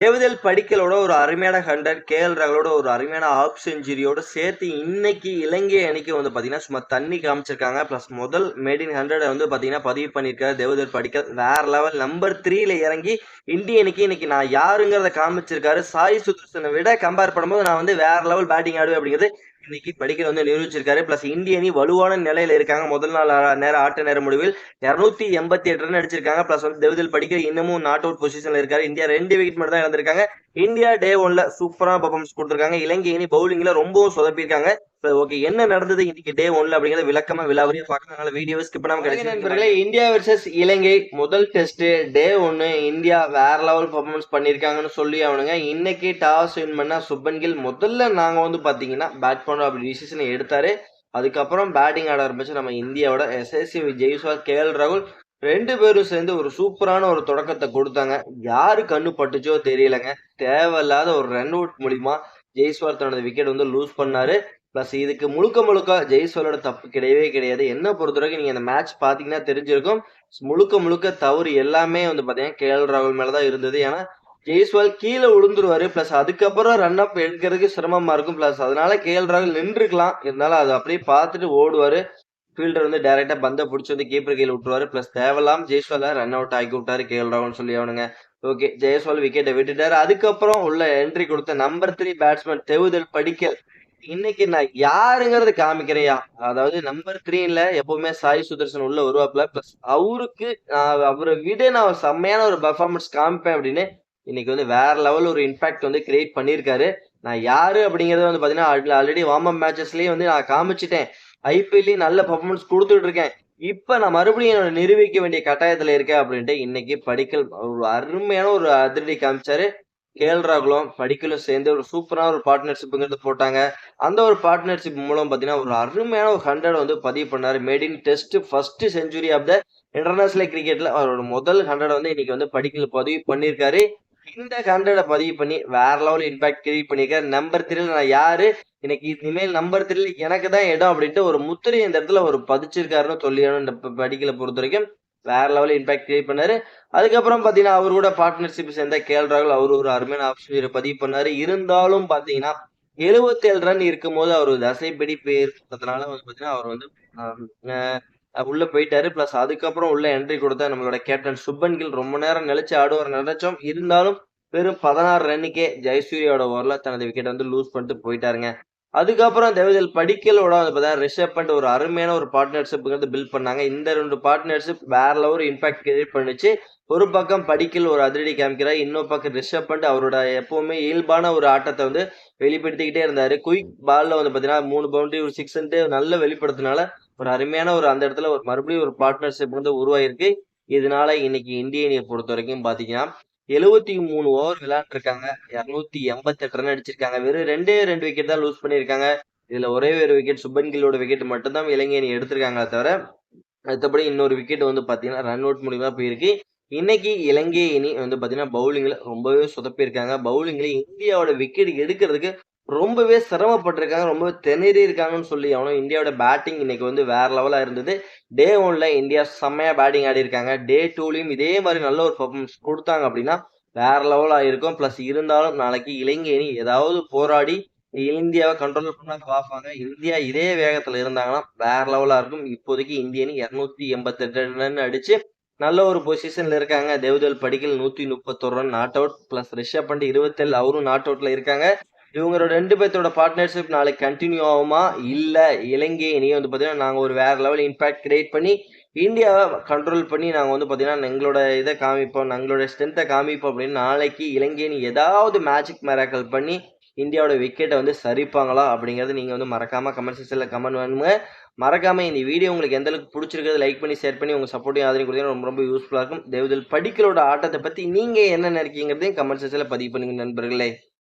தேவதல் படிக்கலோட ஒரு அருமையான 100 கேஎல் ராகுலோட ஒரு அருமையான ஹாஃப் செஞ்சுரியோட சேர்த்து இன்னைக்கு இலங்கை அணிக்கு வந்து பாத்தீங்கன்னா சும்மா தண்ணி காமிச்சிருக்காங்க. பிளஸ் முதல் மேட் இன் 100 வந்து பாத்தீங்கன்னா பதிவு பண்ணிருக்காரு தேவதல் படிக்கல். வேற லெவல் நம்பர் 3ல இறங்கி இந்திய அணிக்கு இன்னைக்கு நான் யாருங்கிறத காமிச்சிருக்காரு. சாய் சுதர்சனை விட கம்பேர் பண்ணும்போது நான் வந்து வேற லெவல் பேட்டிங் ஆடுவேன் அப்படிங்கிறது இன்னைக்கு படிக்கல் வந்து நிரூபிச்சிருக்காரு. பிளஸ் இந்திய அணி வலுவான நிலையில இருக்காங்க. முதல் நாள் நேரம் ஆட்ட நேர முடிவில் 288 ரன் அடிச்சிருக்காங்க. பிளஸ் வந்து தேவதல் படிக்கல் இன்னமும் நாட் அவுட் பொசிஷன்ல இருக்காரு. இந்தியா 2 விக்கெட் மட்டும் தான் இழந்திருக்காங்க. இந்தியா டே 1ல சூப்பரா பெர்ஃபார்மன்ஸ் கொடுத்திருக்காங்க. இலங்கை அணி பவுலிங்ல ரொம்பவும் சொதப்பிருக்காங்க. ஓகே, என்ன நடந்தது இன்னைக்கு டே 1ல அப்படிங்கறத விளக்கமா விலாவரியா பார்க்கறதுனால வீடியோவை ஸ்கிப் பண்ணாம கடைசி நண்பர்களே, இந்தியா வெர்சஸ் இலங்கை முதல் டெஸ்ட் டே 1 இந்தியா வேற லெவல் பெர்ஃபார்மன்ஸ் பண்ணிருக்காங்கன்னு சொல்லி அவனுங்க. இன்னைக்கு டாஸ் வின் பண்ண சுப்மன் கில் முதல்ல நாங்க வந்து பாத்தீங்கன்னா பேட் பண்ணோம் அப்படி டிசிஷன் எடுத்தாரு. அதுக்கப்புறம் பேட்டிங் ஆட ஆரம்பிச்சு நம்ம இந்தியாவோட எஸ்எஸ்சி ஜெய்ஸ்வால் கேஎல் ராகுல் 2 பேரும் சேர்ந்து ஒரு சூப்பரான ஒரு தொடக்கத்தை கொடுத்தாங்க. யாரு கண்ணு பட்டுச்சோ தெரியலங்க, தேவையில்லாத ஒரு ரன் அவுட் மூலியமா ஜெய்ஸ்வால் தன்னோட விக்கெட் வந்து லூஸ் பண்ணாரு. பிளஸ் இதுக்கு முழுக்க முழுக்க ஜெய்ஸ்வாலோட தப்பு கிடையவே கிடையாது. என்ன பொறுத்த வரைக்கும் நீங்க அந்த மேட்ச் பாத்தீங்கன்னா தெரிஞ்சிருக்கும், முழுக்க முழுக்க தவறு எல்லாமே வந்து பாத்தீங்கன்னா கேஎல் ராகுல் மேலதான் இருந்தது. ஏன்னா ஜெய்ஸ்வால் கீழே விழுந்துருவாரு. பிளஸ் அதுக்கப்புறம் ரன் அப் எடுக்கிறதுக்கு சிரமமா இருக்கும். பிளஸ் அதனால கேஎல் ராகுல் நின்றுக்கலாம், இருந்தாலும் அதை அப்படியே பார்த்துட்டு ஓடுவாரு. ஃபீல்டர் வந்து டைரக்டா பந்த பிடிச்சி வந்து கீப்பர் கையில் விட்டுருவாரு. பிளஸ் தேவலாம் ஜெய்ஸ்வால ரன் அவுட் ஆக்கி விட்டாரு கேஎல் ராகுல் சொல்லி அவனுங்க. ஓகே, ஜெய்ஸ்வால் விக்கெட்டை விட்டுட்டாரு. அதுக்கப்புறம் உள்ள என்ட்ரி கொடுத்த நம்பர் 3 பேட்ஸ்மேன் தேவுதல் படிக்கல். இன்னைக்கு நான் யாருங்கிறது காமிக்கிறையா, அதாவது நம்பர் 3ல எப்பவுமே சாய் சுதர்சன் உள்ள வருவாப்ல. பிளஸ் அவருக்கு அவரை விட நான் செம்மையான ஒரு பெர்ஃபார்மன்ஸ் காமிப்பேன் அப்படின்னு இன்னைக்கு வந்து வேற லெவல் ஒரு இம்பாக்ட் வந்து கிரியேட் பண்ணியிருக்காரு. நான் யாரு அப்படிங்கறத வந்து பாத்தீங்கன்னா ஆல்ரெடி வார்ம் அப் மேட்சஸ்லயே வந்து நான் காமிச்சிட்டேன். ஐபிஎல்லையும் நல்ல பெர்ஃபார்மன்ஸ் கொடுத்துட்டு இருக்கேன். இப்ப நான் மறுபடியும் என்னோட நிரூபிக்க வேண்டிய கட்டாயத்துல இருக்கேன் அப்படின்ட்டு இன்னைக்கு படிக்கல் ஒரு அருமையான ஒரு அதிரடி காமிச்சாரு. கேஎல் ராகுலும் படிக்கலும் சேர்ந்து ஒரு சூப்பரான ஒரு பார்ட்னர்ஷிப்ங்கிறது போட்டாங்க. அந்த ஒரு பார்ட்னர்ஷிப் மூலம் பாத்தீங்கன்னா ஒரு அருமையான ஒரு 100 வந்து பதிவு பண்ணாரு. Made in test first century of the international கிரிக்கெட்ல அவரோட முதல் 100 வந்து இன்னைக்கு வந்து படிக்கல் பதிவு பண்ணிருக்காரு. இந்த 100 பதிவு பண்ணி வேற லெவல் இம்பாக்ட் கிரியேட் பண்ணிருக்காரு. நம்பர் 3ல நான் யாரு, எனக்கு இனிமேல் நம்பர் 3ல எனக்கு தான் இடம் அப்படின்ட்டு ஒரு முத்திரை இந்த இடத்துல ஒரு பதிச்சிருக்காருன்னு சொல்லிடணும். இந்த படிக்கல பொறுத்த வரைக்கும் வேற லெவல் இம்பாக்ட் கிரியேட் பண்ணாரு. அதுக்கப்புறம் பாத்தீங்கன்னா அவரு கூட பார்ட்னர்ஷிப் சேர்ந்த கேஎல் ராகுல் அவரு ஒரு அருமையான ஆப்ஷன் பதிவு பண்ணாரு. இருந்தாலும் பாத்தீங்கன்னா 77 ரன் இருக்கும் போது அவரு தசைப்பிடி பேர்றதுனால வந்து பாத்தீங்கன்னா அவர் வந்து உள்ள போயிட்டாரு. பிளஸ் அதுக்கப்புறம் உள்ள என்ட்ரி கொடுத்த நம்மளோட கேப்டன் சுப்மன் கில் ரொம்ப நேரம் நிலைச்சு ஆடுவார் நினைச்சோம். இருந்தாலும் வெறும் 16 ரன்னுக்கே ஜெயசூரியோட ஓவர்ல தனது விக்கெட் வந்து லூஸ் பண்ணிட்டு போயிட்டாருங்க. அதுக்கப்புறம் தேவதல் படிக்கலோட வந்து ரிஷப் பண்ட் ஒரு அருமையான ஒரு பார்ட்னர்ஷிப் பில்ட் பண்ணாங்க. இந்த 2 பார்ட்னர்ஷிப் வேற லெவல் இம்பாக்ட் கிரியேட் பண்ணுச்சு. ஒரு பக்கம் படிக்கல் ஒரு அதிரடி காமிக்கிறார், இன்னொரு பக்கம் ரிஷப் பண்ட் அவரோட எப்பவுமே இயல்பான ஒரு ஆட்டத்தை வந்து வெளிப்படுத்திக்கிட்டே இருந்தாரு. குயிக் பால்ல வந்து பாத்தீங்கன்னா 3 பவுண்டரி ஒரு 6 நல்ல வெளிப்படுத்தினால ஒரு அருமையான ஒரு அந்த இடத்துல ஒரு மறுபடியும் ஒரு பார்ட்னர்ஷிப் வந்து உருவாயிருக்கு. இதனால இன்னைக்கு இந்திய அணியை பொறுத்த வரைக்கும் பாத்தீங்கன்னா 73 ஓவர் விளையாண்டுருக்காங்க. 288 ரன் அடிச்சிருக்காங்க. வெறும் 2 விக்கெட் தான் லூஸ் பண்ணிருக்காங்க. இதுல ஒரே ஒரு விக்கெட் சுப்மன் கில்லோட விக்கெட் மட்டும் தான் இலங்கை அணி எடுத்திருக்காங்களே தவிர மத்தபடி இன்னொரு விக்கெட் வந்து பாத்தீங்கன்னா ரன் அவுட் மூலியமா போயிருக்கு. இன்னைக்கு இலங்கை அணி வந்து பாத்தீங்கன்னா பவுலிங்ல ரொம்பவே சொதப்பி இருக்காங்க. பவுலிங்ல இந்தியாவோட விக்கெட் எடுக்கிறதுக்கு ரொம்பவே சிரமப்பட்டிருக்காங்க, ரொம்பவே திணறி இருக்காங்கன்னு சொல்லி அவனும். இந்தியாவோட பேட்டிங் இன்னைக்கு வந்து வேற லெவலா இருந்தது. டே 1ல இந்தியா செம்மையா பேட்டிங் ஆடி இருக்காங்க. டே 2லயும் இதே மாதிரி நல்ல ஒரு பெர்ஃபார்மன்ஸ் கொடுத்தாங்க அப்படின்னா வேற லெவலா இருக்கும். பிளஸ் இருந்தாலும் நாளைக்கு இலங்கை அணி ஏதாவது போராடி இந்தியாவை கண்ட்ரோல் பண்ண பார்ப்பாங்க. இந்தியா இதே வேகத்துல இருந்தாங்கன்னா வேற லெவலா இருக்கும். இப்போதைக்கு இந்திய அணி 288 ரன் அடிச்சு நல்ல ஒரு பொசிஷன்ல இருக்காங்க. Devdutt Padikkal 131 run not out. Plus Rishabh Pant 27 அவரும் நாட் அவுட்ல இருக்காங்க. இவங்களோட 2 பேர்த்தோட பார்ட்னர்ஷிப் நாளைக்கு கண்டினியூ ஆகுமா, இல்ல இலங்கை அணியை வந்து பாத்தீங்கன்னா நாங்க ஒரு வேற லெவல் இம்பாக்ட் கிரியேட் பண்ணி இந்தியாவை கண்ட்ரோல் பண்ணி நாங்க வந்து பாத்தீங்கன்னா எங்களோட இதை காமிப்போம், எங்களோட ஸ்ட்ரென்த்தை காமிப்போம் அப்படின்னு நாளைக்கு இலங்கை அணி ஏதாவது மேஜிக் மிராக்கல் பண்ணி இந்தியாவோட விக்கெட்டை வந்து சரிப்பாங்களா அப்படிங்கறது நீங்க வந்து மறக்காம கமெண்ட் செக்ஷன்ல கமெண்ட் பண்ணுங்க. மறக்காம இந்த வீடியோ உங்களுக்கு எந்த அளவுக்கு பிடிச்சிருக்கிறது லைக் பண்ணி ஷேர் பண்ணி உங்க சப்போர்ட்டையும் ஆதரவு கொடுத்தீங்கன்னா ரொம்ப ரொம்ப யூஸ்ஃபுல்லா இருக்கும். தேவதல் படிக்கலோட ஆட்டத்தை பத்தி நீங்க என்ன நினைக்கிறீங்கிறதையும் கமெண்ட் செக்ஷன்ல பதிவு பண்ணுங்க நண்பர்களே.